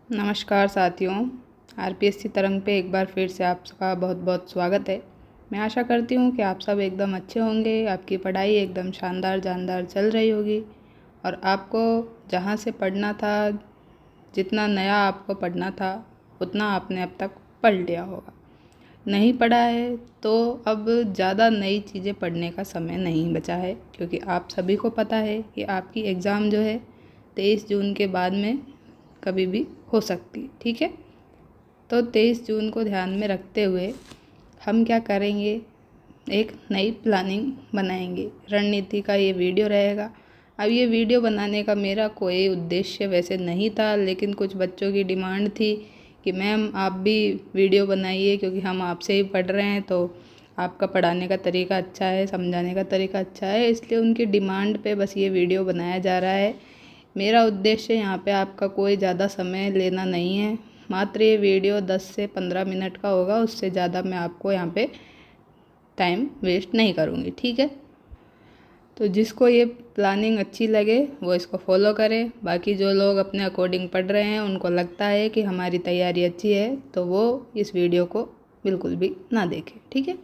नमस्कार साथियों, आरपीएससी तरंग पे एक बार फिर से आप सबका बहुत बहुत स्वागत है। मैं आशा करती हूँ कि आप सब एकदम अच्छे होंगे, आपकी पढ़ाई एकदम शानदार जानदार चल रही होगी और आपको जहाँ से पढ़ना था, जितना नया आपको पढ़ना था उतना आपने अब तक पढ़ लिया होगा। नहीं पढ़ा है तो अब ज़्यादा नई चीज़ें पढ़ने का समय नहीं बचा है, क्योंकि आप सभी को पता है कि आपकी एग्ज़ाम जो है 23 जून के बाद में कभी भी हो सकती है। ठीक है, तो 23 जून को ध्यान में रखते हुए हम क्या करेंगे, एक नई प्लानिंग बनाएंगे। रणनीति का ये वीडियो रहेगा। अब ये वीडियो बनाने का मेरा कोई उद्देश्य वैसे नहीं था, लेकिन कुछ बच्चों की डिमांड थी कि मैम आप भी वीडियो बनाइए, क्योंकि हम आपसे ही पढ़ रहे हैं तो आपका पढ़ाने का तरीका अच्छा है, समझाने का तरीका अच्छा है, इसलिए उनकी डिमांड पे बस ये वीडियो बनाया जा रहा है। मेरा उद्देश्य यहाँ पे आपका कोई ज़्यादा समय लेना नहीं है। मात्र ये वीडियो 10 से 15 मिनट का होगा, उससे ज़्यादा मैं आपको यहाँ पे टाइम वेस्ट नहीं करूँगी। ठीक है, तो जिसको ये प्लानिंग अच्छी लगे वो इसको फॉलो करें। बाकी जो लोग अपने अकॉर्डिंग पढ़ रहे हैं, उनको लगता है कि हमारी तैयारी अच्छी है, तो वो इस वीडियो को बिल्कुल भी ना देखें। ठीक है,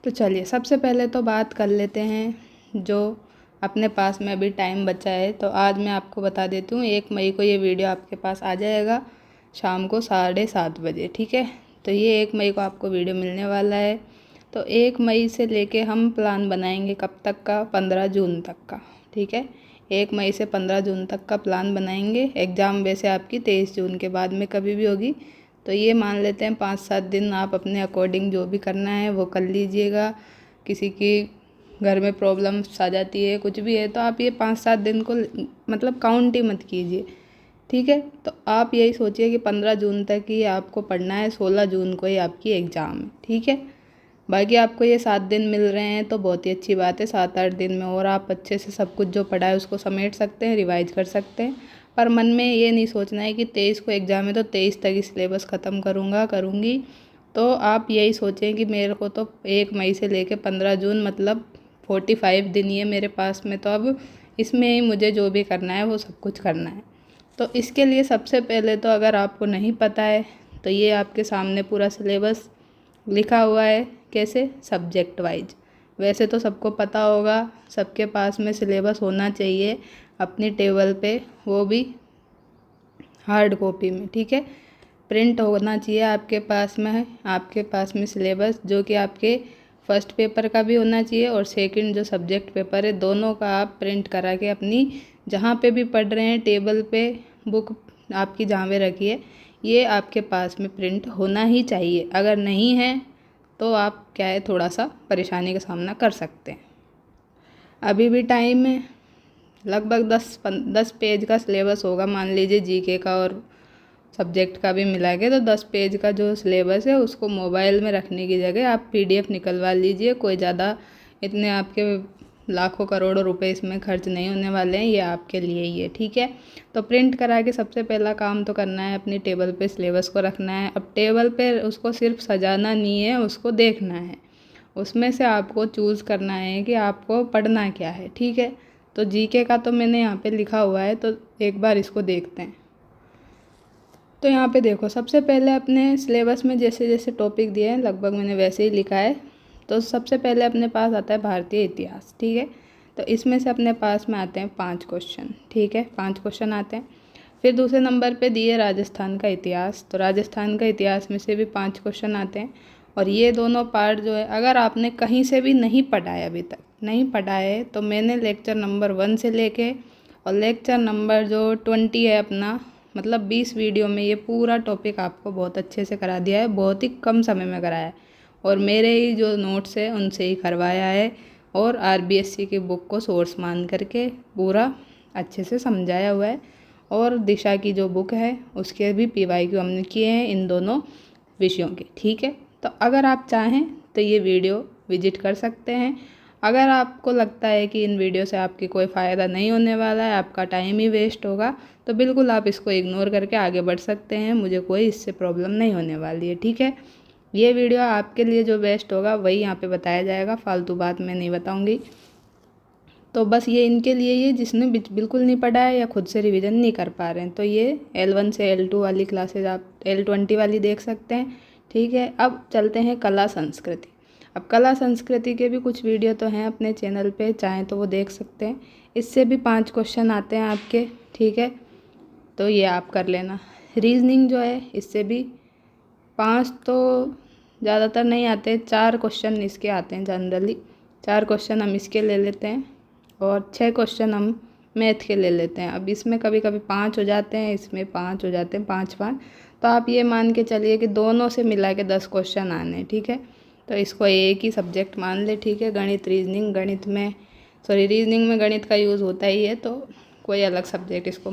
तो चलिए सबसे पहले तो बात कर लेते हैं जो अपने पास में अभी टाइम बचा है। तो आज मैं आपको बता देती हूँ, 1 मई को ये वीडियो आपके पास आ जाएगा शाम को 7:30 बजे। ठीक है, तो ये 1 मई को आपको वीडियो मिलने वाला है। तो 1 मई से लेके हम प्लान बनाएंगे कब तक का, 15 जून तक का। ठीक है, 1 मई से 15 जून तक का प्लान बनाएंगे। एग्ज़ाम वैसे आपकी 23 जून के बाद में कभी भी होगी, तो ये मान लेते हैं 5-7 दिन आप अपने अकॉर्डिंग जो भी करना है वो कर लीजिएगा। किसी की घर में प्रॉब्लम्स आ जाती है, कुछ भी है, तो आप ये 5-7 दिन को मतलब काउंट ही मत कीजिए। ठीक है, तो आप यही सोचिए कि 15 जून तक ही आपको पढ़ना है, 16 जून को ही आपकी एग्ज़ाम है। ठीक है, बाकी आपको ये 7 दिन मिल रहे हैं तो बहुत ही अच्छी बात है। 7-8 दिन में और आप अच्छे से सब कुछ जो पढ़ा है उसको समेट सकते हैं, रिवाइज कर सकते हैं। पर मन में ये नहीं सोचना है कि 23 को एग्ज़ाम है तो 23 तक ही सिलेबस ख़त्म करूँगी। तो आप यही सोचें कि मेरे को तो 1 मई से लेकर 15 जून मतलब 45 दिन ही है मेरे पास में, तो अब इसमें ही मुझे जो भी करना है वो सब कुछ करना है। तो इसके लिए सबसे पहले तो अगर आपको नहीं पता है तो ये आपके सामने पूरा सिलेबस लिखा हुआ है। कैसे? Subject wise. वैसे तो सबको पता होगा, सबके पास में सिलेबस होना चाहिए अपनी टेबल पे, वो भी हार्ड कॉपी में। ठीक है, प्रिंट होना चाहिए आपके पास में सिलेबस, जो कि आपके फर्स्ट पेपर का भी होना चाहिए और सेकंड जो सब्जेक्ट पेपर है दोनों का आप प्रिंट करा के अपनी जहाँ पे भी पढ़ रहे हैं टेबल पे बुक आपकी जहाँ पे रखी है, ये आपके पास में प्रिंट होना ही चाहिए। अगर नहीं है तो आप क्या है, थोड़ा सा परेशानी का सामना कर सकते हैं। अभी भी टाइम है, लगभग 10 पेज का सिलेबस होगा, मान लीजिए जीके का और सब्जेक्ट का भी मिला के, तो 10 पेज का जो सिलेबस है उसको मोबाइल में रखने की जगह आप पीडीएफ निकलवा लीजिए। कोई ज़्यादा इतने आपके लाखों करोड़ों रुपए इसमें खर्च नहीं होने वाले हैं, ये आपके लिए ही है। ठीक है, तो प्रिंट करा के सबसे पहला काम तो करना है, अपनी टेबल पे सिलेबस को रखना है। अब टेबल पे उसको सिर्फ सजाना नहीं है, उसको देखना है। उसमें से आपको चूज़ करना है कि आपको पढ़ना क्या है। ठीक है, तो जीके का तो मैंने यहाँ पे लिखा हुआ है, तो एक बार इसको देखते हैं। तो यहाँ पे देखो, सबसे पहले अपने सिलेबस में जैसे जैसे टॉपिक दिए हैं लगभग मैंने वैसे ही लिखा है। तो सबसे पहले अपने पास आता है भारतीय इतिहास। ठीक है, तो इसमें से अपने पास में आते हैं 5 क्वेश्चन। ठीक है, 5 क्वेश्चन आते हैं। फिर दूसरे नंबर पे दिए राजस्थान का इतिहास, तो राजस्थान का इतिहास में से भी 5 क्वेश्चन आते हैं। और ये दोनों पार्ट जो है, अगर आपने कहीं से भी नहीं पढ़ा है, अभी तक नहीं पढ़ा है, तो मैंने लेक्चर नंबर 1 से लेके और लेक्चर नंबर जो 20 है अपना, मतलब 20 वीडियो में ये पूरा टॉपिक आपको बहुत अच्छे से करा दिया है, बहुत ही कम समय में कराया है। और मेरे ही जो नोट्स है उनसे ही करवाया है, और आरबीएससी की बुक को सोर्स मान करके पूरा अच्छे से समझाया हुआ है। और दिशा की जो बुक है उसके भी पीवाईक्यू हमने किए हैं इन दोनों विषयों के। ठीक है, तो अगर आप चाहें तो ये वीडियो विजिट कर सकते हैं। अगर आपको लगता है कि इन वीडियो से आपकी कोई फ़ायदा नहीं होने वाला है, आपका टाइम ही वेस्ट होगा, तो बिल्कुल आप इसको इग्नोर करके आगे बढ़ सकते हैं। मुझे कोई इससे प्रॉब्लम नहीं होने वाली है। ठीक है, ये वीडियो आपके लिए जो बेस्ट होगा वही यहाँ पे बताया जाएगा, फालतू बात मैं नहीं बताऊँगी। तो बस ये इनके लिए ये जिसने बिल्कुल नहीं पढ़ा है या खुद से रिवीजन नहीं कर पा रहे हैं, तो ये L1 से L2 वाली क्लासेज आप L20 वाली देख सकते हैं। ठीक है, अब चलते हैं कला संस्कृति। अब कला संस्कृति के भी कुछ वीडियो तो हैं अपने चैनल पे, चाहें तो वो देख सकते हैं। इससे भी 5 क्वेश्चन आते हैं आपके। ठीक है, तो ये आप कर लेना। रीजनिंग जो है इससे भी 5 तो ज़्यादातर नहीं आते, 4 क्वेश्चन इसके आते हैं जनरली। 4 क्वेश्चन हम इसके ले लेते हैं और 6 क्वेश्चन हम मैथ के ले लेते हैं। अब इसमें कभी कभी 5 हो जाते हैं, इसमें 5 हो जाते हैं, 5-5। तो आप ये मान के चलिए कि दोनों से मिला के 10 क्वेश्चन आने हैं। ठीक है, तो इसको एक ही सब्जेक्ट मान ले। ठीक है, गणित रीजनिंग, रीजनिंग में गणित का यूज़ होता ही है, तो कोई अलग सब्जेक्ट इसको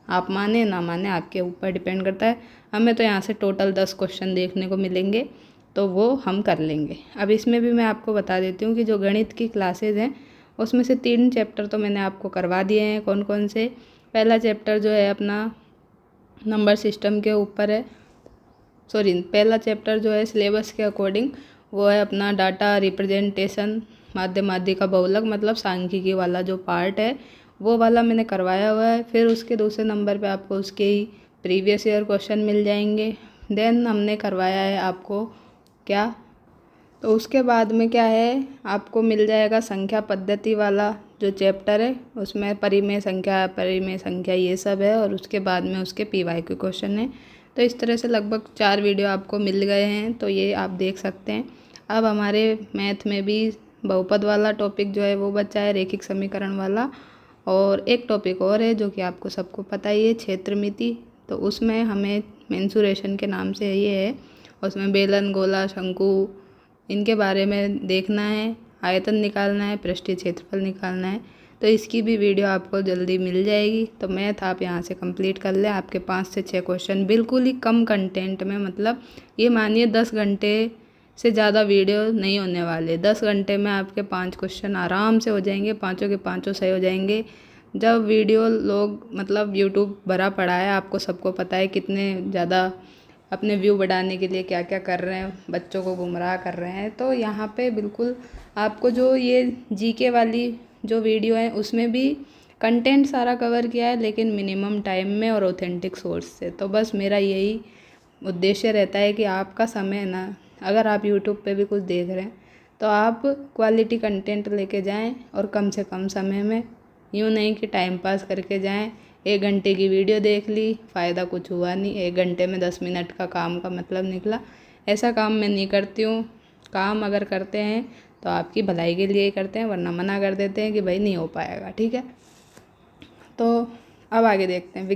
आप माने ना माने आपके ऊपर डिपेंड करता है। हमें तो यहाँ से टोटल 10 क्वेश्चन देखने को मिलेंगे, तो वो हम कर लेंगे। अब इसमें भी मैं आपको बता देती हूँ कि जो गणित की क्लासेज हैं उसमें से 3 चैप्टर तो मैंने आपको करवा दिए हैं। कौन कौन से? पहला चैप्टर जो है अपना नंबर सिस्टम के ऊपर है, पहला चैप्टर जो है सिलेबस के अकॉर्डिंग वो है अपना डाटा रिप्रेजेंटेशन, माध्यमाधिका बहुलक, मतलब सांख्यिकी वाला जो पार्ट है वो वाला मैंने करवाया हुआ है। फिर उसके दूसरे नंबर पे आपको उसके ही प्रीवियस ईयर क्वेश्चन मिल जाएंगे। देन हमने करवाया है आपको क्या, तो उसके बाद में क्या है, आपको मिल जाएगा संख्या पद्धति वाला जो चैप्टर है, उसमें परिमेय संख्या ये सब है, और उसके बाद में उसके PYQ क्वेश्चन है। तो इस तरह से लगभग 4 वीडियो आपको मिल गए हैं, तो ये आप देख सकते हैं। अब हमारे मैथ में भी बहुपद वाला टॉपिक जो है वो बचा है, रेखिक समीकरण वाला, और एक टॉपिक और है जो कि आपको सबको पता ही है, क्षेत्रमिति। तो उसमें हमें मेंसुरेशन के नाम से ये है, उसमें बेलन, गोला, शंकु, इनके बारे में देखना है, आयतन निकालना है, पृष्ठीय क्षेत्रफल निकालना है। तो इसकी भी वीडियो आपको जल्दी मिल जाएगी। तो मैथ आप यहाँ से कंप्लीट कर लें। आपके 5 से 6 क्वेश्चन बिल्कुल ही कम कंटेंट में, मतलब ये मानिए 10 घंटे से ज़्यादा वीडियो नहीं होने वाले। 10 घंटे में आपके 5 क्वेश्चन आराम से हो जाएंगे, पाँचों के पाँचों सही हो जाएंगे। जब वीडियो लोग मतलब यूट्यूब भरा पड़ा है, आपको सबको पता है कितने ज़्यादा अपने व्यू बढ़ाने के लिए क्या क्या कर रहे हैं, बच्चों को गुमराह कर रहे हैं। तो यहाँ पे बिल्कुल आपको जो ये GK वाली जो वीडियो है उसमें भी कंटेंट सारा कवर किया है, लेकिन मिनिमम टाइम में और ऑथेंटिक सोर्स से। तो बस मेरा यही उद्देश्य रहता है कि आपका समय ना, अगर आप यूट्यूब पे भी कुछ देख रहे हैं तो आप क्वालिटी कंटेंट लेके जाएं, और कम से कम समय में, यूँ नहीं कि टाइम पास करके जाएं। 1 घंटे की वीडियो देख ली, फ़ायदा कुछ हुआ नहीं, 1 घंटे में 10 मिनट का काम का मतलब निकला। ऐसा काम मैं नहीं करती हूँ। काम अगर करते हैं तो आपकी भलाई के लिए ही करते हैं, वरना मना कर देते हैं कि भाई नहीं हो पाएगा। ठीक है, तो अब आगे देखते हैं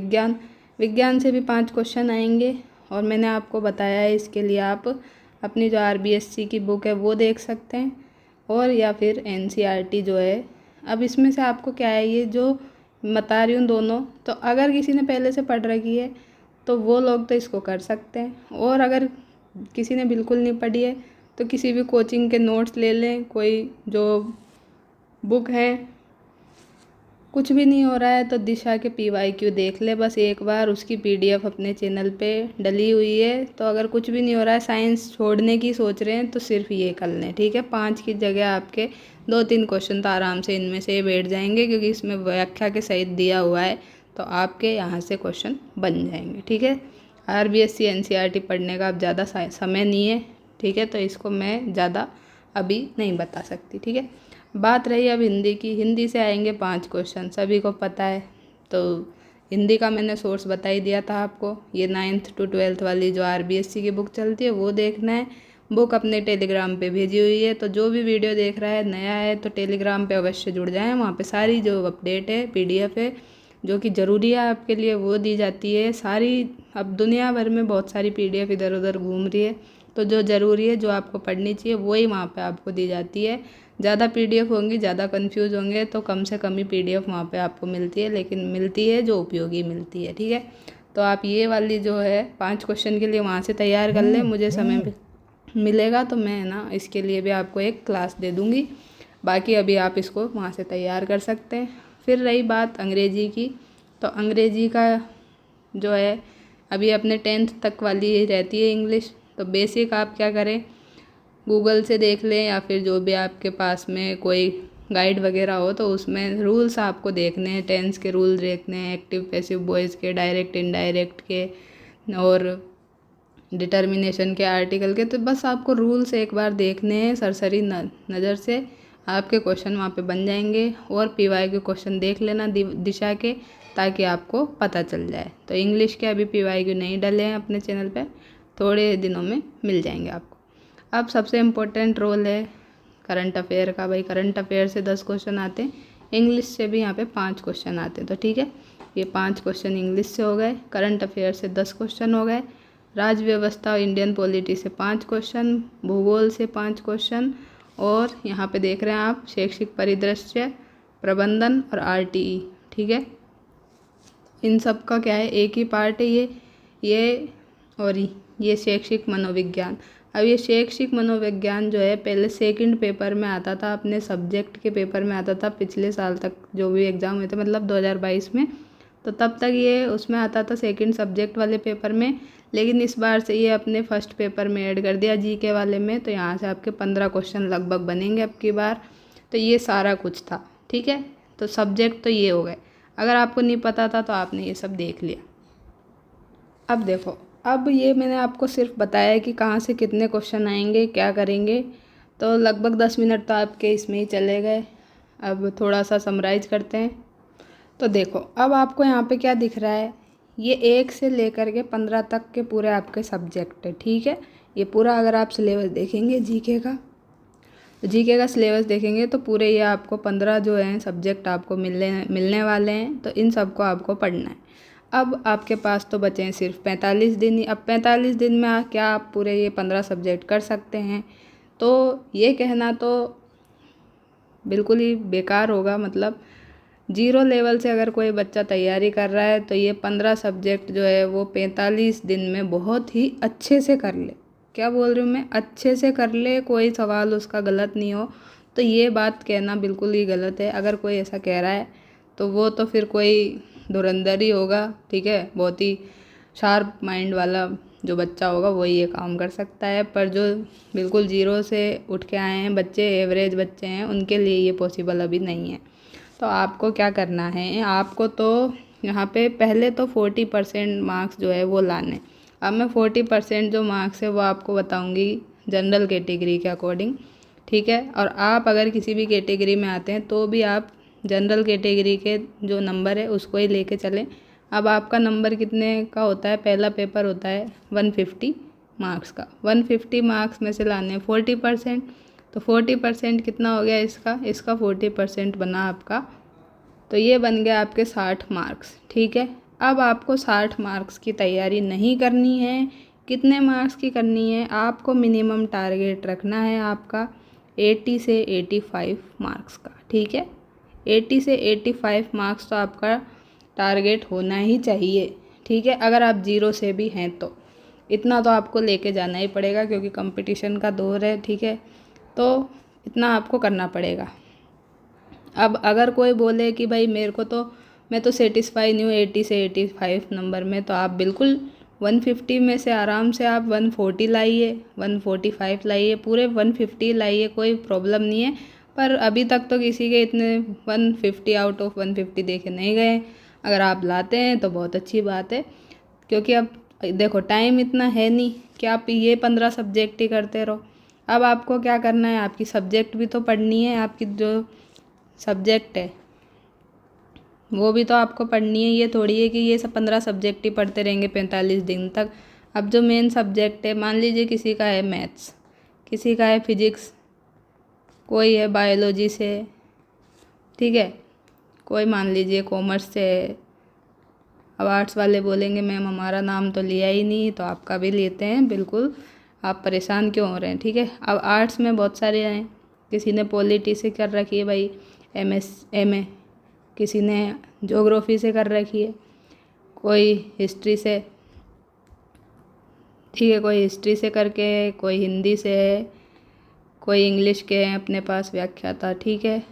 विज्ञान से भी 5 क्वेश्चन आएंगे, और मैंने आपको बताया है इसके लिए आप अपनी जो RBSC की बुक है वो देख सकते हैं, और या फिर NCERT जो है। अब इसमें से आपको क्या है, ये जो बता रही हूँ दोनों, तो अगर किसी ने पहले से पढ़ रखी है तो वो लोग तो इसको कर सकते हैं, और अगर किसी ने बिल्कुल नहीं पढ़ी है तो किसी भी कोचिंग के नोट्स ले लें, कोई जो बुक है। कुछ भी नहीं हो रहा है तो दिशा के PYQ देख ले बस एक बार, उसकी PDF अपने चैनल पे डली हुई है। तो अगर कुछ भी नहीं हो रहा है, साइंस छोड़ने की सोच रहे हैं, तो सिर्फ ये कर लें। ठीक है, 5 की जगह आपके 2-3 क्वेश्चन तो आराम से इनमें से बैठ जाएंगे, क्योंकि इसमें व्याख्या के सहित दिया हुआ है, तो आपके यहाँ से क्वेश्चन बन जाएंगे। ठीक है, RBSC NCERT पढ़ने का अब ज़्यादा समय नहीं है। ठीक है, तो इसको मैं ज़्यादा अभी नहीं बता सकती। ठीक है, बात रही अब हिंदी की। हिंदी से आएंगे 5 क्वेश्चन, सभी को पता है। तो हिंदी का मैंने सोर्स बता ही दिया था आपको, ये 9th to 12th वाली जो RBSC की बुक चलती है वो देखना है। बुक अपने टेलीग्राम पे भेजी हुई है, तो जो भी वीडियो देख रहा है नया है तो टेलीग्राम पे अवश्य जुड़ जाएं। वहाँ पे सारी जो अपडेट है, PDF है जो कि ज़रूरी है आपके लिए, वो दी जाती है सारी। अब दुनिया भर में बहुत सारी PDF इधर उधर घूम रही है, तो जो ज़रूरी है, जो आपको पढ़नी चाहिए, वही वहाँ पे आपको दी जाती है। ज़्यादा PDF होंगी, ज़्यादा कंफ्यूज होंगे, तो कम से कम ही PDF वहाँ पे आपको मिलती है, लेकिन मिलती है जो उपयोगी मिलती है। ठीक है, तो आप ये वाली जो है 5 क्वेश्चन के लिए वहाँ से तैयार कर लें। मुझे समय मिलेगा तो मैं ना इसके लिए भी आपको एक क्लास दे दूँगी, बाकी अभी आप इसको वहाँ से तैयार कर सकते हैं। फिर रही बात अंग्रेजी की, तो अंग्रेजी का जो है अभी अपने 10th तक वाली रहती है इंग्लिश। तो बेसिक आप क्या करें, गूगल से देख लें, या फिर जो भी आपके पास में कोई गाइड वगैरह हो तो उसमें रूल्स आपको देखने हैं, टेंस के रूल देखने हैं, एक्टिव पैसिव वॉइस के, डायरेक्ट इनडायरेक्ट के और डिटर्मिनेशन के, आर्टिकल के। तो बस आपको रूल्स एक बार देखने हैं सरसरी नज़र से, आपके क्वेश्चन वहाँ पे बन जाएंगे। और पीवाई के क्वेश्चन देख लेना दिशा के, ताकि आपको पता चल जाए। तो इंग्लिश के अभी पीवाई क्यू नहीं डले हैं अपने चैनल पे, थोड़े दिनों में मिल जाएंगे आपको। अब सबसे इम्पोर्टेंट रोल है करंट अफेयर का। भाई करंट अफेयर से 10 क्वेश्चन आते हैं, इंग्लिश से भी यहाँ पे 5 क्वेश्चन आते हैं। तो ठीक है, ये 5 क्वेश्चन इंग्लिश से हो गए, करंट अफेयर से 10 क्वेश्चन हो गए, राज्य व्यवस्था और इंडियन पॉलिटी से 5 क्वेश्चन, भूगोल से 5 क्वेश्चन, और यहाँ पे देख रहे हैं आप शैक्षिक परिदृश्य, प्रबंधन और आरटीई। ठीक है, इन सब का क्या है, एक ही पार्ट है ये और ये शैक्षिक मनोविज्ञान। अब ये शैक्षिक मनोविज्ञान जो है पहले सेकंड पेपर में आता था, अपने सब्जेक्ट के पेपर में आता था पिछले साल तक जो भी एग्ज़ाम हुए थे, मतलब 2022 में। तो तब तक ये उसमें आता था सेकंड सब्जेक्ट वाले पेपर में, लेकिन इस बार से ये अपने फर्स्ट पेपर में ऐड कर दिया जीके वाले में। तो यहाँ से आपके 15 क्वेश्चन लगभग बनेंगे अब की बार। तो ये सारा कुछ था। ठीक है, तो सब्जेक्ट तो ये हो गए। अगर आपको नहीं पता था तो आपने ये सब देख लिया। अब देखो, अब ये मैंने आपको सिर्फ बताया कि कहाँ से कितने क्वेश्चन आएंगे, क्या करेंगे। तो लगभग 10 मिनट तो आपके इसमें ही चले गए। अब थोड़ा सा समराइज करते हैं। तो देखो, अब आपको यहाँ पे क्या दिख रहा है, ये 1 से लेकर के 15 तक के पूरे आपके सब्जेक्ट है। ठीक है, ये पूरा अगर आप सिलेबस देखेंगे जीके का सिलेबस देखेंगे तो पूरे ये आपको 15 जो हैं सब्जेक्ट आपको मिलने वाले हैं। तो इन सबको आपको पढ़ना है। अब आपके पास तो बचे हैं सिर्फ 45 दिन ही। अब 45 दिन में क्या आप पूरे ये 15 सब्जेक्ट कर सकते हैं? तो ये कहना तो बिल्कुल ही बेकार होगा। मतलब जीरो लेवल से अगर कोई बच्चा तैयारी कर रहा है तो ये 15 सब्जेक्ट जो है वो 45 दिन में बहुत ही अच्छे से कर ले। क्या बोल रही हूँ मैं, अच्छे से कर ले, कोई सवाल उसका गलत नहीं हो। तो ये बात कहना बिल्कुल ही गलत है। अगर कोई ऐसा कह रहा है तो वो तो फिर कोई धुरंधर ही होगा। ठीक है, बहुत ही शार्प माइंड वाला जो बच्चा होगा वही ये काम कर सकता है। पर जो बिल्कुल जीरो से उठ के आए हैं बच्चे, एवरेज बच्चे हैं, उनके लिए ये पॉसिबल अभी नहीं है। तो आपको क्या करना है, आपको तो यहाँ पे पहले तो 40% मार्क्स जो है वो लाने। अब मैं 40% जो मार्क्स है वो आपको बताऊँगी जनरल कैटेगरी के अकॉर्डिंग। ठीक है, और आप अगर किसी भी कैटेगरी में आते हैं तो भी आप जनरल कैटेगरी के जो नंबर है उसको ही लेके चलें। अब आपका नंबर कितने का होता है, पहला पेपर होता है 150 मार्क्स का। 150 मार्क्स में से लाने 40%। तो 40% कितना हो गया इसका 40% बना आपका, तो ये बन गया आपके 60 मार्क्स। ठीक है, अब आपको 60 मार्क्स की तैयारी नहीं करनी है। कितने मार्क्स की करनी है, आपको मिनिमम टारगेट रखना है आपका 80 से 85 मार्क्स का। ठीक है, 80 से 85 मार्क्स तो आपका टारगेट होना ही चाहिए। ठीक है, अगर आप जीरो से भी हैं तो इतना तो आपको लेके जाना ही पड़ेगा, क्योंकि कंपटीशन का दौर है। ठीक है, तो इतना आपको करना पड़ेगा। अब अगर कोई बोले कि भाई मैं तो सेटिस्फाई नहीं हूँ 80 से 85 नंबर में, तो आप बिल्कुल 150 में से आराम से आप 140 लाइए, 145 लाइए, पूरे 150 लाइए, कोई प्रॉब्लम नहीं है। पर अभी तक तो किसी के इतने 150 आउट ऑफ 150 देखे नहीं गए। अगर आप लाते हैं तो बहुत अच्छी बात है, क्योंकि अब देखो टाइम इतना है नहीं कि आप ये 15 सब्जेक्ट ही करते रहो। अब आपको क्या करना है, आपकी सब्जेक्ट भी तो पढ़नी है, आपकी जो सब्जेक्ट है वो भी तो आपको पढ़नी है। ये थोड़ी है कि ये सब 15 सब्जेक्ट ही पढ़ते रहेंगे 45 दिन तक। अब जो मेन सब्जेक्ट है, मान लीजिए किसी का है मैथ्स, किसी का है फिजिक्स, कोई है बायोलॉजी से, ठीक है, कोई मान लीजिए कॉमर्स से है। अब आर्ट्स वाले बोलेंगे मैम हमारा नाम तो लिया ही नहीं, तो आपका भी लेते हैं, बिल्कुल आप परेशान क्यों हो रहे हैं। ठीक है, अब आर्ट्स में बहुत सारे हैं, किसी ने पॉलिटी से कर रखी है भाई MA, किसी ने ज्योग्राफी से कर रखी है, कोई हिस्ट्री से, ठीक है, कोई हिस्ट्री से करके, कोई हिंदी से है, कोई इंग्लिश के हैं अपने पास व्याख्याता। ठीक है,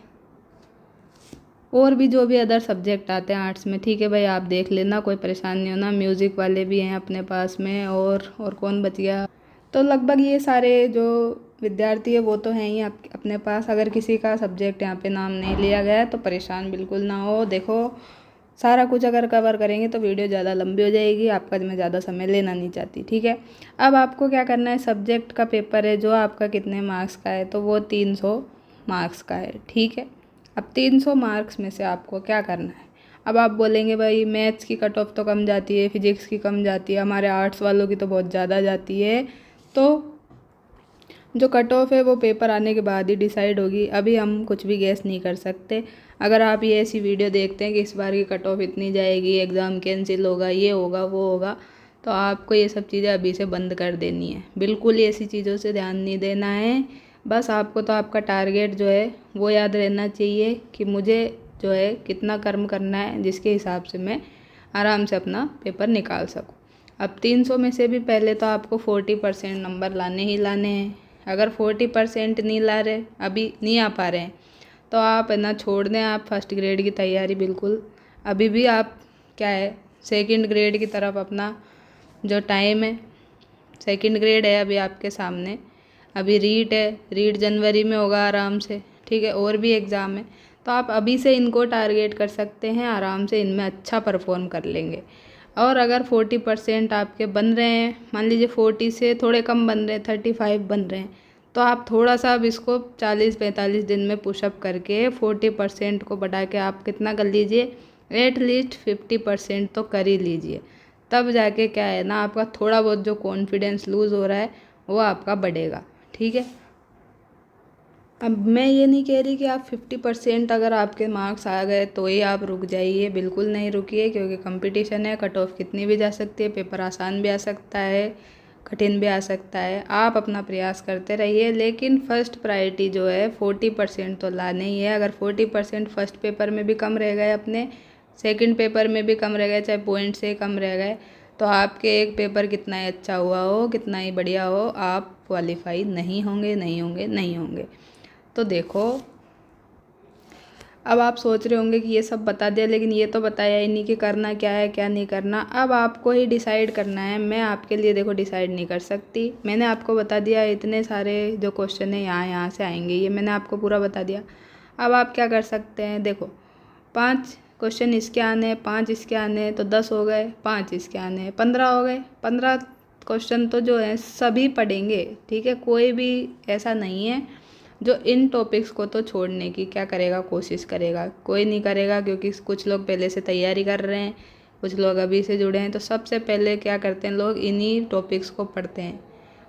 और भी जो भी अदर सब्जेक्ट आते हैं आर्ट्स में। ठीक है भाई, आप देख लेना, कोई परेशान नहीं होना। म्यूज़िक वाले भी हैं अपने पास में, और कौन बच गया, तो लगभग ये सारे जो विद्यार्थी है वो तो हैं ही आप अपने पास। अगर किसी का सब्जेक्ट यहाँ पे नाम नहीं लिया गया है तो परेशान बिल्कुल ना हो। देखो सारा कुछ अगर कवर करेंगे तो वीडियो ज़्यादा लंबी हो जाएगी, आपका मैं ज़्यादा समय लेना नहीं चाहती, ठीक है। अब आपको क्या करना है, सब्जेक्ट का पेपर है जो आपका कितने मार्क्स का है, तो वो 300 मार्क्स का है, ठीक है। अब 300 मार्क्स में से आपको क्या करना है। अब आप बोलेंगे भाई मैथ्स की कट ऑफ तो कम जाती है, फिजिक्स की कम जाती है, हमारे आर्ट्स वालों की तो बहुत ज़्यादा जाती है। तो जो कट ऑफ है वो पेपर आने के बाद ही डिसाइड होगी, अभी हम कुछ भी गैस नहीं कर सकते। अगर आप ये ऐसी वीडियो देखते हैं कि इस बार की कट ऑफ इतनी जाएगी, एग्ज़ाम कैंसिल होगा, ये होगा वो होगा, तो आपको ये सब चीज़ें अभी से बंद कर देनी है। बिल्कुल ही ऐसी चीज़ों से ध्यान नहीं देना है। बस आपको तो आपका टारगेट जो है वो याद रहना चाहिए कि मुझे जो है कितना कर्म करना है, जिसके हिसाब से मैं आराम से अपना पेपर निकाल सकूँ। अब 300 में से भी पहले तो आपको 40% नंबर लाने ही लाने हैं। अगर 40% नहीं ला रहे, अभी नहीं आ पा रहे हैं, तो आप ना छोड़ दें। आप फर्स्ट ग्रेड की तैयारी बिल्कुल अभी भी आप क्या है सेकंड ग्रेड की तरफ अपना जो टाइम है, सेकंड ग्रेड है अभी आपके सामने, अभी रीट है, रीट जनवरी में होगा आराम से, ठीक है, और भी एग्ज़ाम है, तो आप अभी से इनको टारगेट कर सकते हैं, आराम से इनमें अच्छा परफॉर्म कर लेंगे। और अगर 40% आपके बन रहे हैं, मान लीजिए 40 से थोड़े कम बन रहे हैं, 35 बन रहे हैं, तो आप थोड़ा सा अब इसको 40-45 दिन में पुशअप करके 40% को बढ़ा के आप कितना कर लीजिए, एटलीस्ट 50% तो कर ही लीजिए। तब जाके क्या है ना, आपका थोड़ा बहुत जो कॉन्फिडेंस लूज़ हो रहा है वो आपका बढ़ेगा, ठीक है। अब मैं ये नहीं कह रही कि आप 50% अगर आपके मार्क्स आ गए तो ही आप रुक जाइए, बिल्कुल नहीं रुकिए, क्योंकि कंपटीशन है, कट ऑफ कितनी भी जा सकती है, पेपर आसान भी आ सकता है, कठिन भी आ सकता है। आप अपना प्रयास करते रहिए, लेकिन फर्स्ट प्रायोरिटी जो है 40% तो लाना ही है। अगर 40% फर्स्ट पेपर में भी कम रह गए, अपने सेकंड पेपर में भी कम रह गए, चाहे पॉइंट से कम रह गए, तो आपके एक पेपर कितना ही अच्छा हुआ हो, कितना ही बढ़िया हो, आप क्वालिफाई नहीं होंगे, नहीं होंगे, नहीं होंगे। तो देखो अब आप सोच रहे होंगे कि ये सब बता दिया, लेकिन ये तो बताया ही नहीं कि करना क्या है क्या नहीं करना। अब आपको ही डिसाइड करना है, मैं आपके लिए देखो डिसाइड नहीं कर सकती। मैंने आपको बता दिया इतने सारे जो क्वेश्चन है यहाँ से आएंगे, ये मैंने आपको पूरा बता दिया। अब आप क्या कर सकते हैं, देखो 5 क्वेश्चन इसके आने हैं, 5 इसके आने हैं, तो 10 हो गए, 5 इसके आने हैं, 15 हो गए। 15 क्वेश्चन तो जो है सभी पढ़ेंगे, ठीक है, कोई भी ऐसा नहीं है जो इन टॉपिक्स को तो छोड़ने की क्या करेगा, कोशिश करेगा। कोई नहीं करेगा, क्योंकि कुछ लोग पहले से तैयारी कर रहे हैं, कुछ लोग अभी से जुड़े हैं, तो सबसे पहले क्या करते हैं लोग, इन्हीं टॉपिक्स को पढ़ते हैं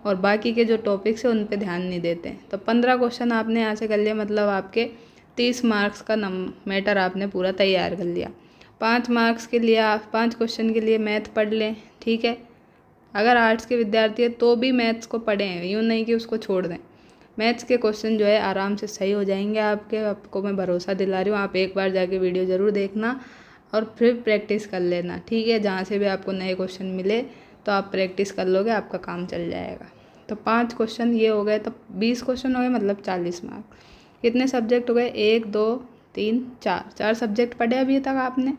और बाकी के जो टॉपिक्स हैं उन पे ध्यान नहीं देते हैं। तो 15 क्वेश्चन आपने यहाँ से कर लिया, मतलब आपके 30 मार्क्स का मैटर आपने पूरा तैयार कर लिया। 5 मार्क्स के लिए आप 5 क्वेश्चन के लिए मैथ पढ़ लें, ठीक है। अगर आर्ट्स के विद्यार्थी है तो भी मैथ्स को पढ़ें, यूँ नहीं कि उसको छोड़ दें। मैथ्स के क्वेश्चन जो है आराम से सही हो जाएंगे आपके, आपको मैं भरोसा दिला रही हूँ। आप एक बार जाके वीडियो ज़रूर देखना और फिर प्रैक्टिस कर लेना, ठीक है। जहाँ से भी आपको नए क्वेश्चन मिले तो आप प्रैक्टिस कर लोगे, आपका काम चल जाएगा। तो 5 क्वेश्चन ये हो गए, तो 20 क्वेश्चन हो गए, मतलब 40 मार्क्स। कितने सब्जेक्ट हो गए, 1 2 3 4 सब्जेक्ट पढ़े अभी तक आपने।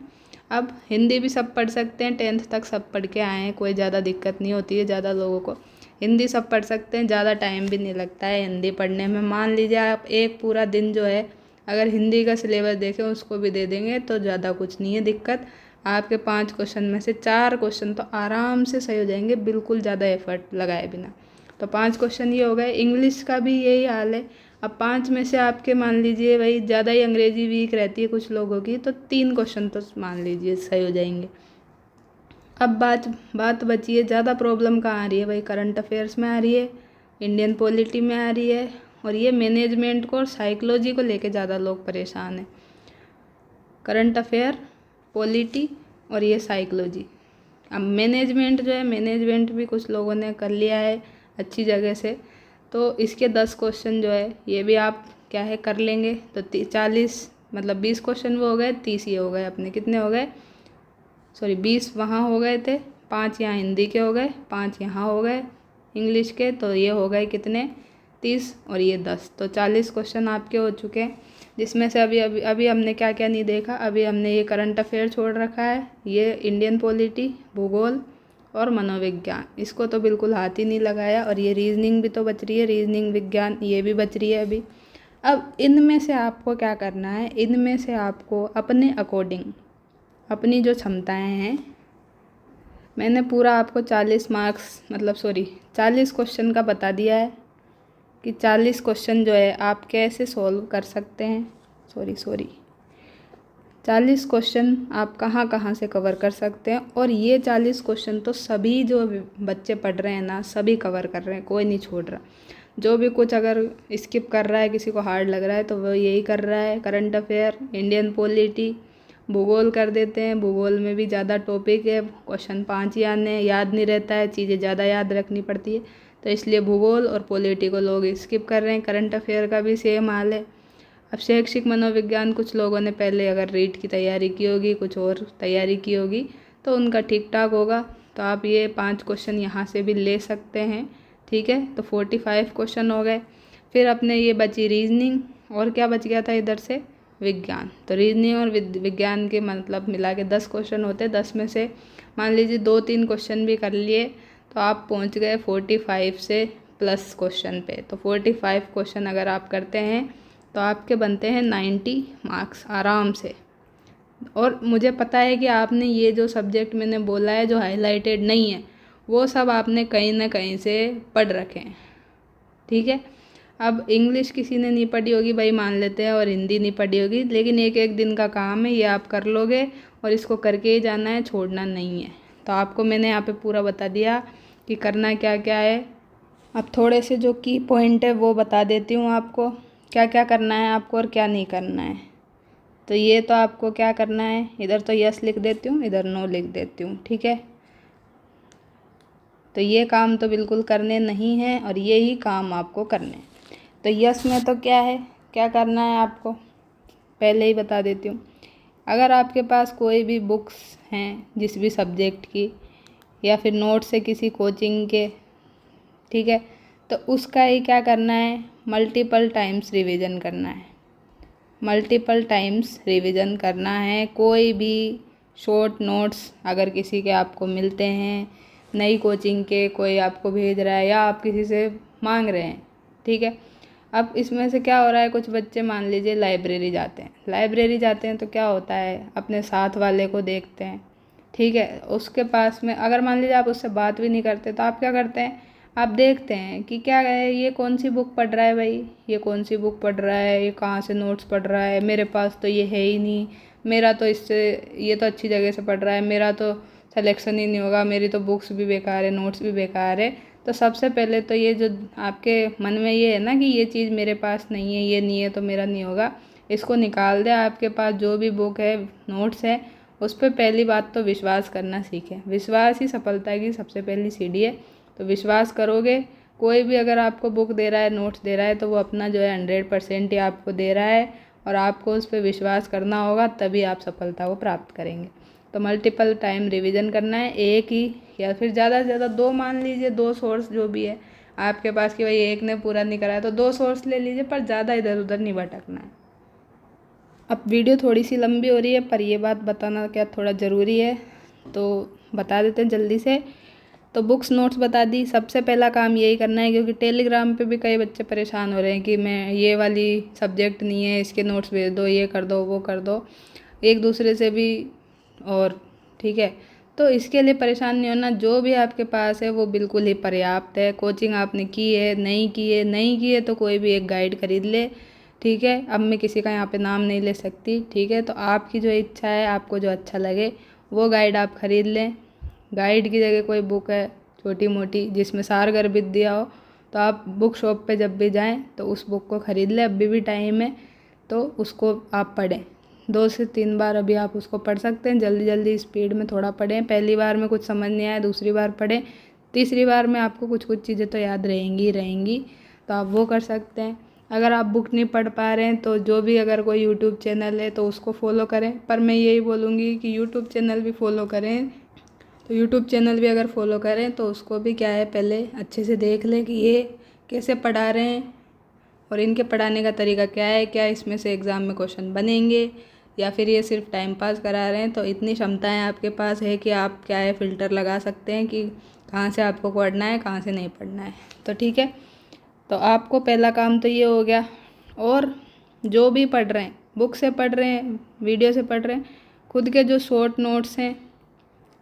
अब हिंदी भी सब पढ़ सकते हैं, 10th तक सब पढ़ के आए हैं, कोई ज़्यादा दिक्कत नहीं होती है ज़्यादा लोगों को। हिंदी सब पढ़ सकते हैं, ज़्यादा टाइम भी नहीं लगता है हिंदी पढ़ने में। मान लीजिए आप एक पूरा दिन जो है अगर हिंदी का सिलेबस देखें उसको भी दे देंगे तो ज़्यादा कुछ नहीं है दिक्कत। आपके 5 क्वेश्चन में से 4 क्वेश्चन तो आराम से सही हो जाएंगे, बिल्कुल ज़्यादा एफर्ट लगाए बिना। तो 5 क्वेश्चन ये हो गए। इंग्लिश का भी यही हाल है। अब 5 में से आपके मान लीजिए भाई ज़्यादा ही अंग्रेजी वीक रहती है कुछ लोगों की, तो 3 क्वेश्चन तो मान लीजिए सही हो जाएंगे। अब बात बची है, ज़्यादा प्रॉब्लम कहाँ आ रही है भाई, करंट अफेयर्स में आ रही है, इंडियन पॉलिटी में आ रही है, और ये मैनेजमेंट को और साइकोलॉजी को लेके ज़्यादा लोग परेशान हैं। करंट अफेयर, पॉलिटी और ये साइकोलॉजी। अब मैनेजमेंट जो है, मैनेजमेंट भी कुछ लोगों ने कर लिया है अच्छी जगह से, तो इसके 10 क्वेश्चन जो है ये भी आप क्या है कर लेंगे, तो 40 मतलब 20 क्वेश्चन वो हो गए, 30 ये हो गए अपने, कितने हो गए, सॉरी 20 वहाँ हो गए थे, 5 यहाँ हिंदी के हो गए, 5 यहाँ हो गए इंग्लिश के, तो ये हो गए कितने 30 और ये 10, तो 40 क्वेश्चन आपके हो चुके हैं। जिसमें से अभी हमने क्या क्या नहीं देखा, अभी हमने ये करंट अफेयर छोड़ रखा है, ये इंडियन पॉलिटी, भूगोल और मनोविज्ञान, इसको तो बिल्कुल हाथ ही नहीं लगाया। और ये रीजनिंग भी तो बच रही है, रीजनिंग विज्ञान ये भी बच रही है अभी। अब इनमें से आपको क्या करना है, इनमें से आपको अपने अकॉर्डिंग अपनी जो क्षमताएं हैं, मैंने पूरा आपको 40 मार्क्स 40 क्वेश्चन का बता दिया है कि 40 क्वेश्चन जो है आप कैसे सॉल्व कर सकते हैं। 40 क्वेश्चन आप कहाँ कहाँ से कवर कर सकते हैं। और ये 40 क्वेश्चन तो सभी जो बच्चे पढ़ रहे हैं ना, सभी कवर कर रहे हैं, कोई नहीं छोड़ रहा। जो भी कुछ अगर स्किप कर रहा है, किसी को हार्ड लग रहा है, तो वो यही कर रहा है। करंट अफेयर, इंडियन पॉलिटी, भूगोल कर देते हैं। भूगोल में भी ज़्यादा टॉपिक है, क्वेश्चन 5 ही आने हैं, याद नहीं रहता है, चीज़ें ज़्यादा याद रखनी पड़ती है, तो इसलिए भूगोल और पॉलिटी को लोग स्किप कर रहे हैं। करंट अफेयर का भी सेम हाल है। अब शैक्षिक मनोविज्ञान कुछ लोगों ने पहले अगर रीट की तैयारी की होगी, कुछ और तैयारी की होगी, तो उनका ठीक ठाक होगा। तो आप ये 5 क्वेश्चन यहाँ से भी ले सकते हैं, ठीक है। तो 45 क्वेश्चन हो गए। फिर अपने ये बची रीजनिंग, और क्या बच गया था इधर से, विज्ञान। तो रीजनिंग और विज्ञान के मतलब मिला के 10 क्वेश्चन होते हैं। 10 में से मान लीजिए 2-3 क्वेश्चन भी कर लिए तो आप पहुंच गए 45 से प्लस क्वेश्चन पे। तो 45 क्वेश्चन अगर आप करते हैं तो आपके बनते हैं 90 मार्क्स आराम से। और मुझे पता है कि आपने ये जो सब्जेक्ट मैंने बोला है जो हाईलाइटेड नहीं है, वो सब आपने कहीं ना कहीं से पढ़ रखे हैं, ठीक है। अब इंग्लिश किसी ने नहीं पढ़ी होगी भाई, मान लेते हैं, और हिंदी नहीं पढ़ी होगी, लेकिन एक एक दिन का काम है, ये आप कर लोगे और इसको करके ही जाना है, छोड़ना नहीं है। तो आपको मैंने यहाँ पे पूरा बता दिया कि करना क्या क्या है। अब थोड़े से जो की पॉइंट है वो बता देती हूँ आपको, क्या क्या करना है आपको और क्या नहीं करना है। तो ये तो आपको क्या करना है, इधर तो यस लिख देती हूँ, इधर नो लिख देती हूँ, ठीक है। तो ये काम तो बिल्कुल करने नहीं हैं और ये ही काम आपको करने हैं। तो यस में तो क्या है, क्या करना है आपको पहले ही बता देती हूँ। अगर आपके पास कोई भी बुक्स हैं जिस भी सब्जेक्ट की, या फिर नोट्स है किसी कोचिंग के, ठीक है, तो उसका ही क्या करना है, मल्टीपल टाइम्स रिवीजन करना है। मल्टीपल टाइम्स रिवीजन करना है। कोई भी शॉर्ट नोट्स अगर किसी के आपको मिलते हैं, नई कोचिंग के कोई आपको भेज रहा है या आप किसी से मांग रहे हैं, ठीक है। अब इसमें से क्या हो रहा है, कुछ बच्चे मान लीजिए लाइब्रेरी जाते हैं तो क्या होता है, अपने साथ वाले को देखते हैं, ठीक है, उसके पास में अगर मान लीजिए आप उससे बात भी नहीं करते तो आप क्या करते हैं, आप देखते हैं कि क्या है, ये कौन सी बुक पढ़ रहा है भाई, ये कौन सी बुक पढ़ रहा है, ये कहाँ से नोट्स पढ़ रहा है, मेरे पास तो ये है ही नहीं, मेरा तो इससे, ये तो अच्छी जगह से पढ़ रहा है, मेरा तो सिलेक्शन ही नहीं होगा, मेरी तो बुक्स भी बेकार है, नोट्स भी बेकार है। तो सबसे पहले तो ये जो आपके मन में ये है ना कि ये चीज़ मेरे पास नहीं है, ये नहीं है तो मेरा नहीं होगा, इसको निकाल दे। आपके पास जो भी बुक है, नोट्स है, उस पर पहली बात तो विश्वास करना सीखें। विश्वास ही सफलता की सबसे पहली सीढ़ी है। तो विश्वास करोगे, कोई भी अगर आपको बुक दे रहा है, नोट्स दे रहा है, तो वो अपना जो है 100% ही आपको दे रहा है और आपको उस पर विश्वास करना होगा, तभी आप सफलता को प्राप्त करेंगे। तो मल्टीपल टाइम रिवीजन करना है, एक ही या फिर ज़्यादा से ज़्यादा 2, मान लीजिए 2 सोर्स जो भी है आपके पास कि भाई एक ने पूरा नहीं कराया तो 2 सोर्स ले लीजिए, पर ज़्यादा इधर उधर नहीं भटकना है। अब वीडियो थोड़ी सी लंबी हो रही है, पर ये बात बताना क्या थोड़ा ज़रूरी है, तो बता देते हैं जल्दी से। तो बुक्स नोट्स बता दी, सबसे पहला काम यही करना है, क्योंकि टेलीग्राम पे भी कई बच्चे परेशान हो रहे हैं कि मैं ये वाली सब्जेक्ट नहीं है, इसके नोट्स भेज दो, ये कर दो, वो कर दो, एक दूसरे से भी, और ठीक है। तो इसके लिए परेशान नहीं होना, जो भी आपके पास है वो बिल्कुल ही पर्याप्त है। कोचिंग आपने की है, नहीं की है तो कोई भी एक गाइड खरीद ले, ठीक है। अब मैं किसी का यहाँ पे नाम नहीं ले सकती, ठीक है। तो आपकी जो इच्छा है, आपको जो अच्छा लगे वो गाइड आप खरीद लें। गाइड की जगह कोई बुक है छोटी मोटी जिसमें सार गर्भित दिया हो, तो आप बुक शॉप पे जब भी जाएं तो उस बुक को ख़रीद लें। अभी भी टाइम है तो उसको आप पढ़ें, 2 से 3 बार अभी आप उसको पढ़ सकते हैं। जल्दी जल्दी स्पीड में थोड़ा पढ़ें, पहली बार में कुछ समझ नहीं आया दूसरी बार पढ़ें, तीसरी बार में आपको कुछ कुछ चीज़ें तो याद रहेंगी, तो आप वो कर सकते हैं। अगर आप बुक नहीं पढ़ पा रहे हैं तो जो भी अगर कोई यूट्यूब चैनल है तो उसको फॉलो करें, पर मैं यही बोलूँगी कि यूट्यूब चैनल भी फॉलो करें। तो यूट्यूब चैनल भी अगर फॉलो करें तो उसको भी क्या है, पहले अच्छे से देख लें कि ये कैसे पढ़ा रहे हैं और इनके पढ़ाने का तरीका क्या है, क्या इसमें से एग्ज़ाम में क्वेश्चन बनेंगे, या फिर ये सिर्फ टाइम पास करा रहे हैं, तो इतनी क्षमताएं आपके पास है कि आप क्या है फ़िल्टर लगा सकते हैं कि कहाँ से आपको पढ़ना है, कहाँ से नहीं पढ़ना है। तो ठीक है, तो आपको पहला काम तो ये हो गया। और जो भी पढ़ रहे हैं, बुक से पढ़ रहे हैं, वीडियो से पढ़ रहे हैं, खुद के जो शॉर्ट नोट्स हैं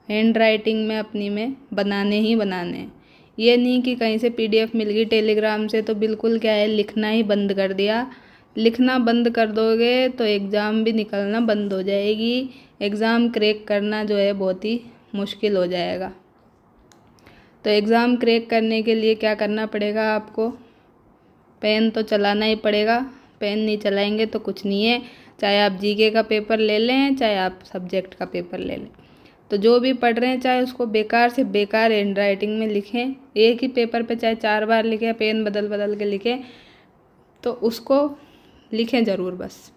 हैंड राइटिंग में अपनी में बनाने ही बनाने हैं। ये नहीं कि कहीं से PDF मिल गई टेलीग्राम से तो बिल्कुल क्या है लिखना ही बंद कर दिया। लिखना बंद कर दोगे तो एग्ज़ाम भी निकलना बंद हो जाएगी। एग्ज़ाम क्रैक करना जो है बहुत ही मुश्किल हो जाएगा। तो एग्ज़ाम क्रैक करने के लिए क्या करना पड़ेगा आपको? पेन तो चलाना ही पड़ेगा। पेन नहीं चलाएंगे तो कुछ नहीं है। चाहे आप GK का पेपर ले लें, चाहे आप सब्जेक्ट का पेपर ले लें, तो जो भी पढ़ रहे हैं चाहे उसको बेकार से बेकार हैंड राइटिंग में लिखें। एक ही पेपर पे चाहे 4 बार लिखें, पेन बदल बदल के लिखें, तो उसको लिखें ज़रूर बस।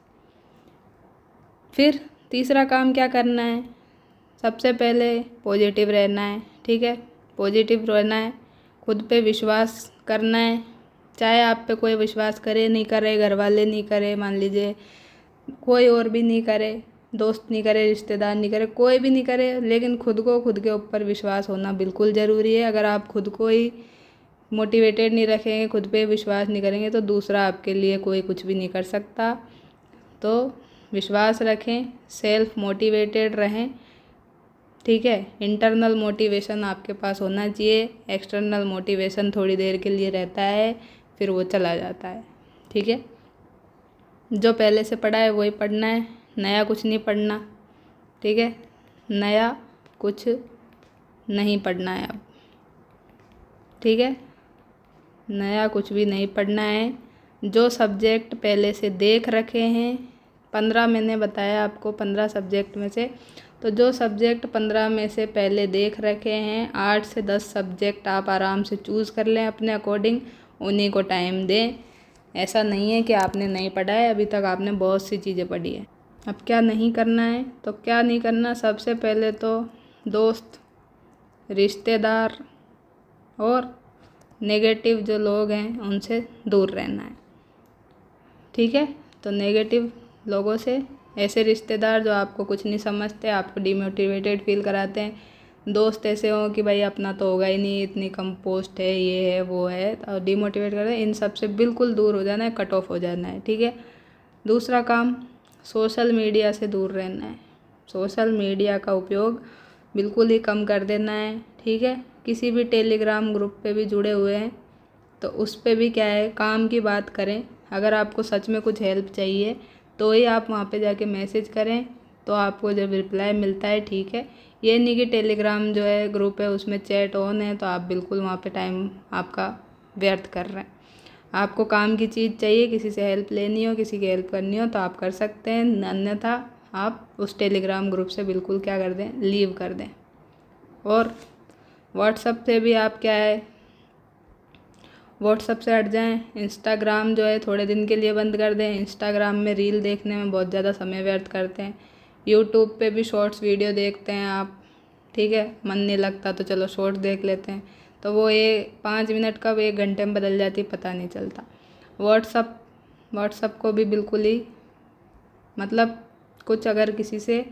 फिर तीसरा काम क्या करना है? सबसे पहले पॉजिटिव रहना है, ठीक है। पॉजिटिव रहना है, खुद पे विश्वास करना है। चाहे आप पे कोई विश्वास करे नहीं करे, घर वाले नहीं करे, मान लीजिए कोई और भी नहीं करे, दोस्त नहीं करे, रिश्तेदार नहीं करे, कोई भी नहीं करे, लेकिन खुद को खुद के ऊपर विश्वास होना बिल्कुल ज़रूरी है। अगर आप खुद को ही मोटिवेटेड नहीं रखेंगे, खुद पे विश्वास नहीं करेंगे, तो दूसरा आपके लिए कोई कुछ भी नहीं कर सकता। तो विश्वास रखें, सेल्फ मोटिवेटेड रहें, ठीक है। इंटरनल मोटिवेशन आपके पास होना चाहिए। एक्सटर्नल मोटिवेशन थोड़ी देर के लिए रहता है, फिर वो चला जाता है, ठीक है। जो पहले से पढ़ा है वही पढ़ना है, नया कुछ नहीं पढ़ना, ठीक है। नया कुछ नहीं पढ़ना है अब, ठीक है। नया कुछ भी नहीं पढ़ना है। जो सब्जेक्ट पहले से देख रखे हैं, 15 मैंने बताया आपको, 15 सब्जेक्ट में से, तो जो सब्जेक्ट 15 में से पहले देख रखे हैं, 8 से 10 सब्जेक्ट आप आराम से चूज़ कर लें अपने अकॉर्डिंग, उन्हीं को टाइम दें। ऐसा नहीं है कि आपने नहीं पढ़ा है, अभी तक आपने बहुत सी चीज़ें पढ़ी है। अब क्या नहीं करना है? तो क्या नहीं करना, सबसे पहले तो दोस्त, रिश्तेदार और नेगेटिव जो लोग हैं उनसे दूर रहना है, ठीक है। तो नेगेटिव लोगों से, ऐसे रिश्तेदार जो आपको कुछ नहीं समझते, आपको डिमोटिवेटेड फील कराते हैं, दोस्त ऐसे हो कि भाई अपना तो होगा ही नहीं, इतनी कम पोस्ट है, ये है वो है, और डिमोटिवेट करते हैं, इन सब से बिल्कुल दूर हो जाना है, कट ऑफ हो जाना है, ठीक है। दूसरा काम, सोशल मीडिया से दूर रहना है। सोशल मीडिया का उपयोग बिल्कुल ही कम कर देना है, ठीक है। किसी भी टेलीग्राम ग्रुप पे भी जुड़े हुए हैं तो उस पे भी क्या है, काम की बात करें। अगर आपको सच में कुछ हेल्प चाहिए तो ही आप वहाँ पे जाके मैसेज करें, तो आपको जब रिप्लाई मिलता है, ठीक है। ये नहीं कि टेलीग्राम जो है ग्रुप है उसमें चैट ऑन है तो आप बिल्कुल वहाँ पे टाइम आपका व्यर्थ कर रहे हैं। आपको काम की चीज़ चाहिए, किसी से हेल्प लेनी हो, किसी की हेल्प करनी हो तो आप कर सकते हैं, अन्यथा आप उस टेलीग्राम ग्रुप से बिल्कुल क्या कर दें, लीव कर दें। और व्हाट्सएप से भी आप क्या है, व्हाट्सएप से हट जाएं। इंस्टाग्राम जो है थोड़े दिन के लिए बंद कर दें। इंस्टाग्राम में रील देखने में बहुत ज़्यादा समय व्यर्थ करते हैं। यूट्यूब पे भी शॉर्ट्स वीडियो देखते हैं आप, ठीक है। मन नहीं लगता तो चलो शॉर्ट्स देख लेते हैं, तो वो ये 5 मिनट कब 1 घंटे में बदल जाती पता नहीं चलता। व्हाट्सएप को भी बिल्कुल ही, मतलब कुछ अगर किसी से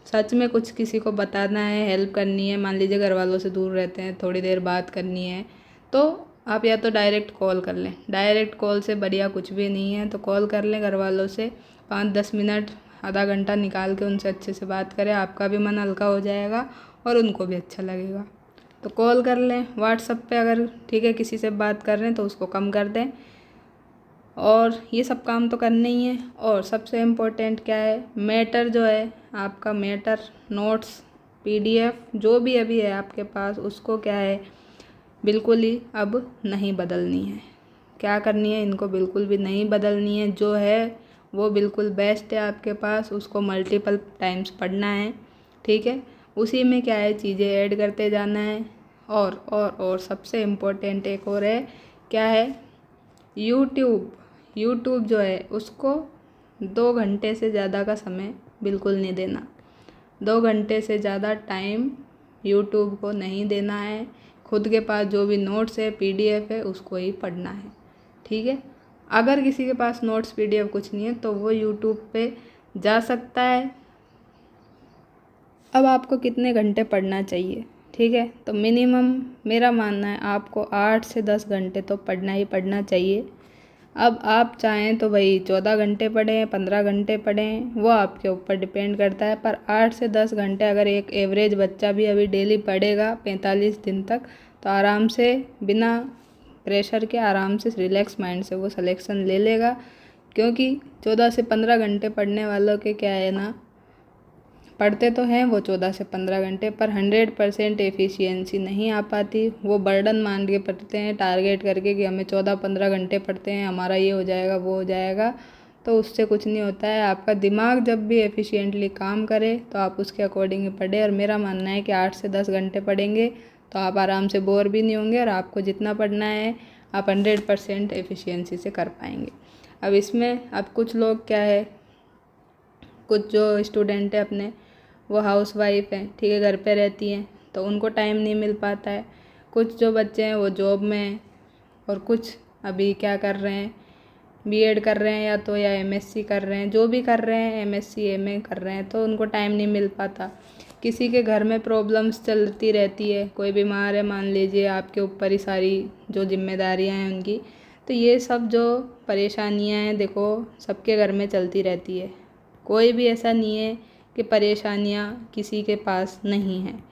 सच में कुछ किसी को बताना है, हेल्प करनी है, मान लीजिए घर वालों से दूर रहते हैं, थोड़ी देर बात करनी है, तो आप या तो डायरेक्ट कॉल कर लें। डायरेक्ट कॉल से बढ़िया कुछ भी नहीं है, तो कॉल कर लें घर वालों से, 5-10 मिनट, आधा घंटा निकाल के उनसे अच्छे से बात करें, आपका भी मन हल्का हो जाएगा और उनको भी अच्छा लगेगा। तो कॉल कर लें। व्हाट्सएप पे अगर ठीक है किसी से बात कर रहे हैं तो उसको कम कर दें। और ये सब काम तो करने ही है। और सबसे इम्पोर्टेंट क्या है, मैटर जो है आपका, मैटर, नोट्स, PDF जो भी अभी है आपके पास, उसको क्या है बिल्कुल ही अब नहीं बदलनी है। क्या करनी है, इनको बिल्कुल भी नहीं बदलनी है। जो है वो बिल्कुल बेस्ट है आपके पास, उसको मल्टीपल टाइम्स पढ़ना है, ठीक है। उसी में क्या है, चीज़ें ऐड करते जाना है। और सबसे इम्पोर्टेंट एक और है, क्या है, यूट्यूब जो है उसको 2 घंटे से ज़्यादा का समय बिल्कुल नहीं देना। 2 घंटे से ज़्यादा टाइम यूट्यूब को नहीं देना है। खुद के पास जो भी नोट्स है, PDF है, उसको ही पढ़ना है, ठीक है। अगर किसी के पास नोट्स पीडीएफ कुछ नहीं है तो वो यूट्यूब पे जा सकता है। अब आपको कितने घंटे पढ़ना चाहिए, ठीक है, तो मिनिमम मेरा मानना है आपको 8 से 10 घंटे तो पढ़ना ही पढ़ना चाहिए। अब आप चाहें तो भाई 14 घंटे पढ़ें, 15 घंटे पढ़ें, वो आपके ऊपर डिपेंड करता है। पर 8 से 10 घंटे अगर एक एवरेज बच्चा भी अभी डेली पढ़ेगा 45 दिन तक, तो आराम से बिना प्रेशर के आराम से रिलैक्स माइंड से वो सिलेक्शन ले लेगा। क्योंकि 14 से 15 घंटे पढ़ने वालों के क्या है ना, पढ़ते तो हैं वो 14 से 15 घंटे, पर 100% एफिशिएंसी नहीं आ पाती। वो बर्डन मान के पढ़ते हैं टारगेट करके कि हमें 14-15 घंटे पढ़ते हैं, हमारा ये हो जाएगा वो हो जाएगा, तो उससे कुछ नहीं होता है। आपका दिमाग जब भी एफिशिएंटली काम करे तो आप उसके अकॉर्डिंग ही पढ़े। और मेरा मानना है कि 8 से 10 घंटे पढ़ेंगे तो आप आराम से बोर भी नहीं होंगे और आपको जितना पढ़ना है आप 100% एफिशिएंसी से कर पाएंगे। अब इसमें अब कुछ लोग क्या है, कुछ जो स्टूडेंट है अपने वो हाउस वाइफ हैं, ठीक है, घर पे रहती हैं, तो उनको टाइम नहीं मिल पाता है। कुछ जो बच्चे हैं वो जॉब में हैं और कुछ अभी क्या कर रहे हैं, बीएड कर रहे हैं या एमएससी कर रहे हैं, जो भी कर रहे हैं, एमएससी एमए कर रहे हैं, तो उनको टाइम नहीं मिल पाता। किसी के घर में प्रॉब्लम्स चलती रहती है, कोई बीमार है मान लीजिए, आपके ऊपर ही सारी जो जिम्मेदारियां हैं उनकी, तो ये सब जो परेशानियां हैं देखो सबके घर में चलती रहती है। कोई भी ऐसा नहीं है कि परेशानियां किसी के पास नहीं हैं।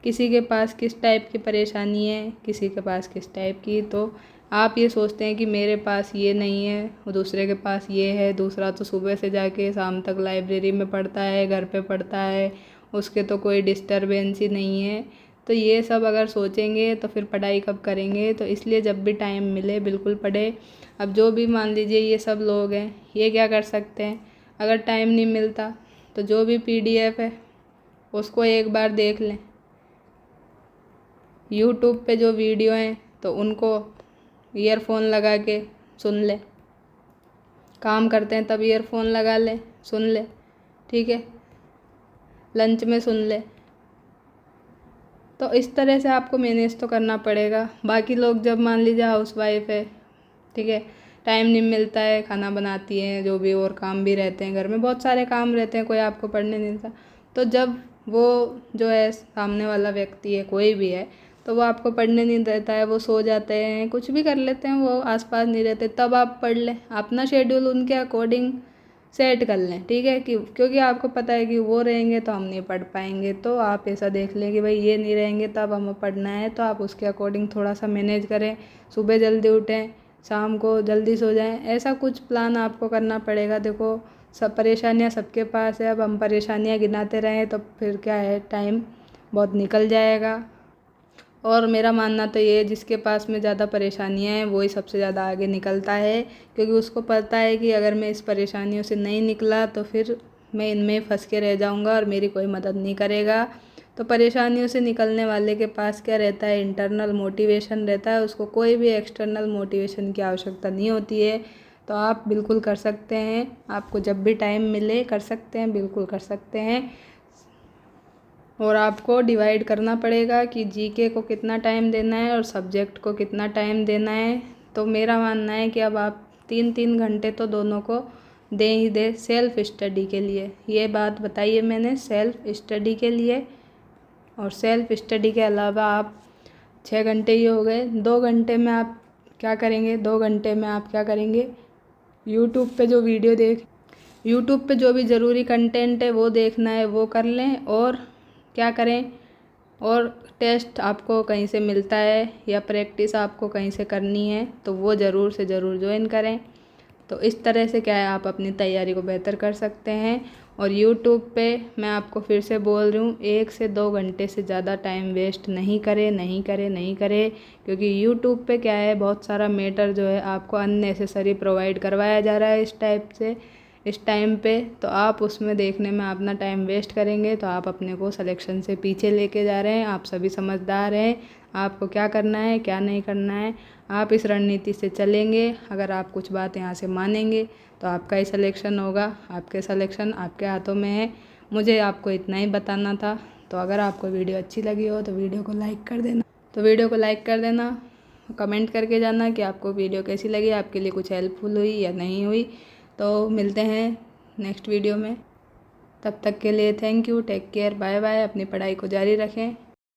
किसी के पास किस टाइप की परेशानी है, किसी के पास किस टाइप की, तो आप ये सोचते हैं कि मेरे पास ये नहीं है, वो दूसरे के पास ये है, दूसरा तो सुबह से जाके शाम तक लाइब्रेरी में पढ़ता है, घर पे पढ़ता है, उसके तो कोई डिस्टरबेंस ही नहीं है। तो ये सब अगर सोचेंगे तो फिर पढ़ाई कब करेंगे। तो इसलिए जब भी टाइम मिले बिल्कुल पढ़े। अब जो भी मान लीजिए ये सब लोग हैं, ये क्या कर सकते हैं, अगर टाइम नहीं मिलता तो जो भी पीडीएफ है उसको एक बार देख लें। यूट्यूब पे जो वीडियो हैं तो उनको ईयरफोन लगा के सुन ले, काम करते हैं तब ईयरफोन लगा ले, सुन ले, ठीक है, लंच में सुन ले। तो इस तरह से आपको मैनेज तो करना पड़ेगा। बाकी लोग जब मान लीजिए हाउस वाइफ है, ठीक है, टाइम नहीं मिलता है, खाना बनाती हैं, जो भी और काम भी रहते हैं, घर में बहुत सारे काम रहते हैं, कोई आपको पढ़ने नहीं देता, तो जब वो जो है सामने वाला व्यक्ति है कोई भी है तो वो आपको पढ़ने नहीं देता है, वो सो जाते हैं, कुछ भी कर लेते हैं, वो आसपास नहीं रहते, तब आप पढ़ लें, अपना शेड्यूल उनके अकॉर्डिंग सेट कर लें, ठीक है, कि क्योंकि आपको पता है कि वो रहेंगे तो हम नहीं पढ़ पाएंगे। तो आप ऐसा देख लें कि भाई ये नहीं रहेंगे तब हमें पढ़ना है, तो आप उसके अकॉर्डिंग थोड़ा सा मैनेज करें, सुबह जल्दी उठें, शाम को जल्दी सो जाएं, ऐसा कुछ प्लान आपको करना पड़ेगा। देखो सब परेशानियां सबके पास है, अब हम परेशानियां गिनाते रहें तो फिर क्या है, टाइम बहुत निकल जाएगा। और मेरा मानना तो ये है जिसके पास में ज़्यादा परेशानियां हैं वही सबसे ज़्यादा आगे निकलता है, क्योंकि उसको पता है कि अगर मैं इस परेशानियों से नहीं निकला तो फिर मैं इनमें फंस के रह जाऊंगा और मेरी कोई मदद नहीं करेगा। तो परेशानियों से निकलने वाले के पास क्या रहता है, इंटरनल मोटिवेशन रहता है, उसको कोई भी एक्सटर्नल मोटिवेशन की आवश्यकता नहीं होती है। तो आप बिल्कुल कर सकते हैं, आपको जब भी टाइम मिले कर सकते हैं, बिल्कुल कर सकते हैं। और आपको डिवाइड करना पड़ेगा कि जीके को कितना टाइम देना है और सब्जेक्ट को कितना टाइम देना है। तो मेरा मानना है कि अब आप 3-3 घंटे तो दोनों को दें ही दें सेल्फ स्टडी के लिए। ये बात बताइए मैंने, सेल्फ स्टडी के लिए। और सेल्फ स्टडी के अलावा आप 6 घंटे ही हो गए, 2 घंटे में आप क्या करेंगे, 2 घंटे में आप क्या करेंगे, यूट्यूब पे जो वीडियो यूट्यूब पे जो भी ज़रूरी कंटेंट है वो देखना है वो कर लें। और क्या करें, और टेस्ट आपको कहीं से मिलता है या प्रैक्टिस आपको कहीं से करनी है तो वो ज़रूर से ज़रूर ज्वाइन करें। तो इस तरह से क्या है आप अपनी तैयारी को बेहतर कर सकते हैं। और यूट्यूब पे मैं आपको फिर से बोल रही हूँ 1 से 2 घंटे से ज़्यादा टाइम वेस्ट नहीं करें, नहीं करें, नहीं करें, क्योंकि यूट्यूब पे क्या है बहुत सारा मैटर जो है आपको अननेसेसरी प्रोवाइड करवाया जा रहा है इस टाइप से इस टाइम पे। तो आप उसमें देखने में अपना टाइम वेस्ट करेंगे तो आप अपने को सिलेक्शन से पीछे लेके जा रहे हैं। आप सभी समझदार हैं, आपको क्या करना है क्या नहीं करना है, आप इस रणनीति से चलेंगे। अगर आप कुछ बात यहाँ से मानेंगे तो आपका ही सिलेक्शन होगा, आपके सिलेक्शन आपके हाथों में है। मुझे आपको इतना ही बताना था। तो अगर आपको वीडियो अच्छी लगी हो तो वीडियो को लाइक कर देना। कमेंट करके जानना कि आपको वीडियो कैसी लगी, आपके लिए कुछ हेल्पफुल हुई या नहीं हुई। तो मिलते हैं नेक्स्ट वीडियो में, तब तक के लिए thank you, take care, bye bye. अपनी पढ़ाई को जारी रखें।